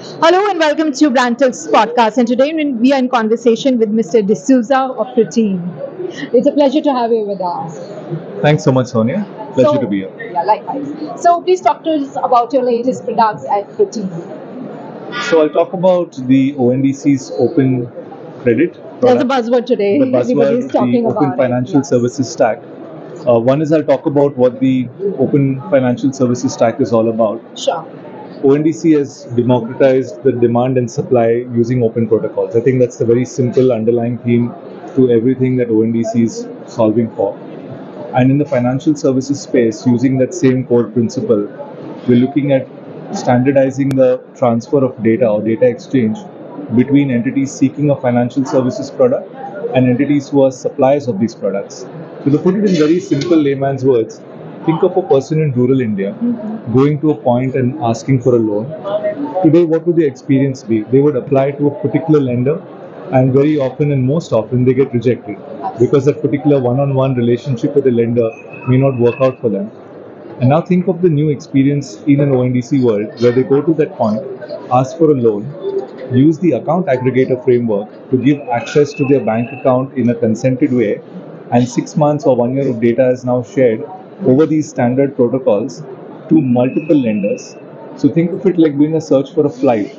Hello and welcome to Brantel's podcast. And today we are in conversation with Mr. Dsouza of Protean. It's a pleasure to have you with us. Thanks so much, Sonia. Pleasure to be here. Yeah, likewise. So please talk to us about your latest products at Protean. So I'll talk about the ONDC's open credit There's a product, buzzword today. the Everybody's buzzword, talking the open about financial it. services stack. One is I'll talk about what the open financial services stack is all about. Sure. ONDC has democratized the demand and supply using open protocols. I think that's the very simple underlying theme to everything that ONDC is solving for. And in the financial services space, using that same core principle, we're looking at standardizing the transfer of data or data exchange between entities seeking a financial services product and entities who are suppliers of these products. So to put it in very simple layman's words, think of a person in rural India going to a point and asking for a loan. Today, what would the experience be? They would apply to a particular lender, and very often and most often they get rejected because that particular one-on-one relationship with the lender may not work out for them. And now think of the new experience in an ONDC world where they go to that point, ask for a loan, use the account aggregator framework to give access to their bank account in a consented way, and 6 months or 1 year of data is now shared over these standard protocols to multiple lenders. So think of it like doing a search for a flight,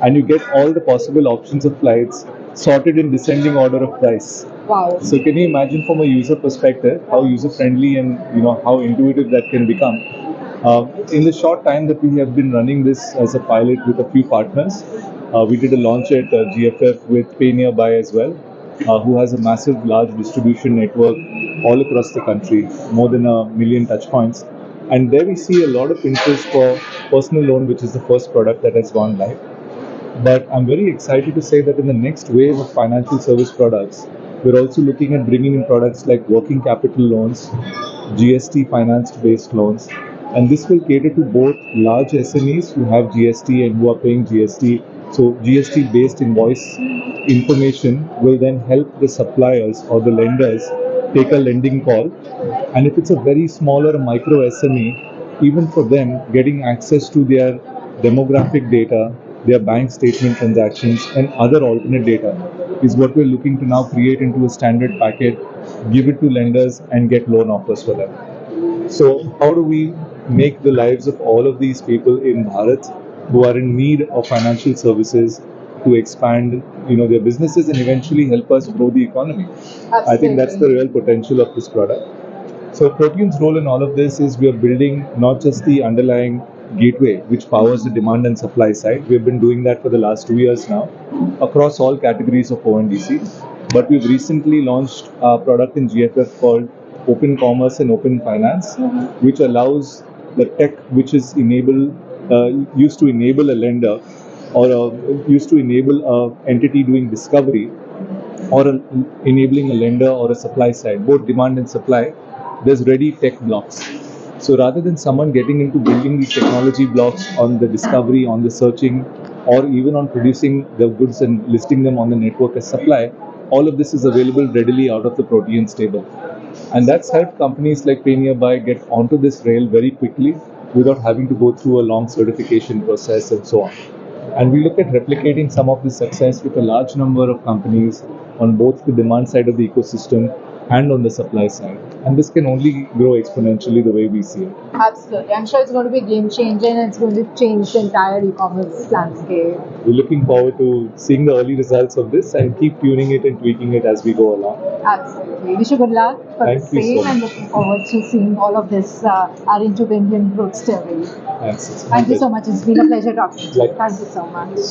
and you get all the possible options of flights sorted in descending order of price. Wow. So can you imagine from a user perspective how user friendly and how intuitive that can become? In the short time that we have been running this as a pilot with a few partners, we did a launch at GFF with Pay Nearby as well, who has a massive, large distribution network all across the country, more than 1 million touch points. And there we see a lot of interest for personal loan, which is the first product that has gone live. But I'm very excited to say that in the next wave of financial service products, we're also looking at bringing in products like working capital loans, GST financed based loans, and this will cater to both large SMEs who have GST and who are paying GST. So GST based invoice information will then help the suppliers or the lenders take a lending call. And if it's a very smaller micro SME, even for them, getting access to their demographic data, their bank statement transactions, and other alternate data is what we're looking to now create into a standard packet, give it to lenders, and get loan offers for them. So, how do we make the lives of all of these people in Bharat who are in need of financial services to expand, their businesses and eventually help us grow the economy? Absolutely. I think that's the real potential of this product. So Protean's role in all of this is we are building not just the underlying gateway which powers the demand and supply side. We've been doing that for the last 2 years now across all categories of ONDC. But we've recently launched a product in GFF called Open Commerce and Open Finance, which allows the tech which is used to enable a lender or used to enable a entity doing discovery or enabling a lender or a supply side, both demand and supply, there's ready tech blocks. So rather than someone getting into building these technology blocks on the discovery, on the searching, or even on producing the goods and listing them on the network as supply, all of this is available readily out of the Protean stable. And that's helped companies like Pay Nearby get onto this rail very quickly without having to go through a long certification process and so on. And we look at replicating some of this success with a large number of companies on both the demand side of the ecosystem and on the supply side. And this can only grow exponentially the way we see it. Absolutely. I'm sure it's going to be a game changer and it's going to change the entire e-commerce landscape. We're looking forward to seeing the early results of this and keep tuning it and tweaking it as we go along. Absolutely. Wish you good luck for the Thank you same so much. and looking forward to seeing all of this add into the Indian growth story. Thanks. Thank you so much. It's been a pleasure talking to you. Likewise. Thank you so much.